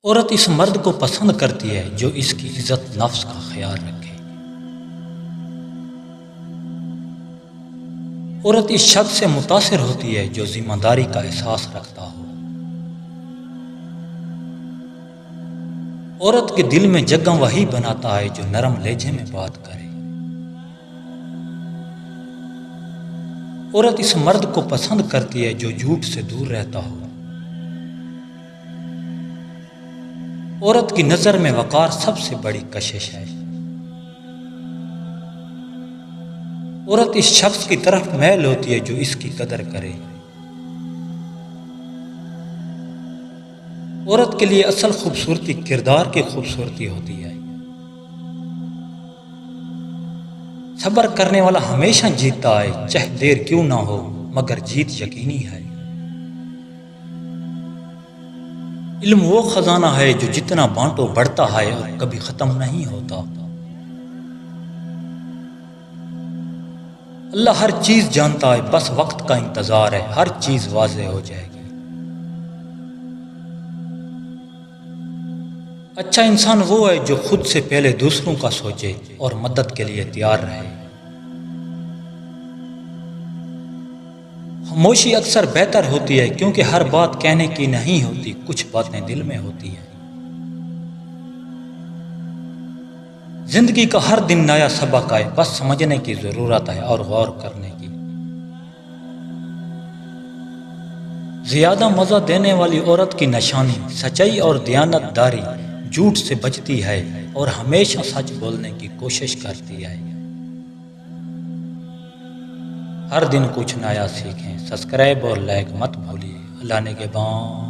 عورت اس مرد کو پسند کرتی ہے جو اس کی عزت نفس کا خیال رکھے۔ عورت اس شخص سے متاثر ہوتی ہے جو ذمہ داری کا احساس رکھتا ہو۔ عورت کے دل میں جگہ وہی بناتا ہے جو نرم لہجے میں بات کرے۔ عورت اس مرد کو پسند کرتی ہے جو جھوٹ سے دور رہتا ہو۔ عورت کی نظر میں وقار سب سے بڑی کشش ہے۔ عورت اس شخص کی طرف میل ہوتی ہے جو اس کی قدر کرے۔ عورت کے لیے اصل خوبصورتی کردار کی خوبصورتی ہوتی ہے۔ صبر کرنے والا ہمیشہ جیتتا ہے، چاہے دیر کیوں نہ ہو، مگر جیت یقینی ہے۔ علم وہ خزانہ ہے جو جتنا بانٹو بڑھتا ہے اور کبھی ختم نہیں ہوتا۔ اللہ ہر چیز جانتا ہے، بس وقت کا انتظار ہے، ہر چیز واضح ہو جائے گی۔ اچھا انسان وہ ہے جو خود سے پہلے دوسروں کا سوچے اور مدد کے لیے تیار رہے۔ خاموشی اکثر بہتر ہوتی ہے کیونکہ ہر بات کہنے کی نہیں ہوتی، کچھ باتیں دل میں ہوتی ہیں۔ زندگی کا ہر دن نیا سبق ہے، بس سمجھنے کی ضرورت ہے اور غور کرنے کی۔ زیادہ مزہ دینے والی عورت کی نشانی سچائی اور دیانت داری، جھوٹ سے بچتی ہے اور ہمیشہ سچ بولنے کی کوشش کرتی ہے۔ ہر دن کچھ نیا سیکھیں، سبسکرائب اور لائک مت بھولیے۔ اللہ نگہبان۔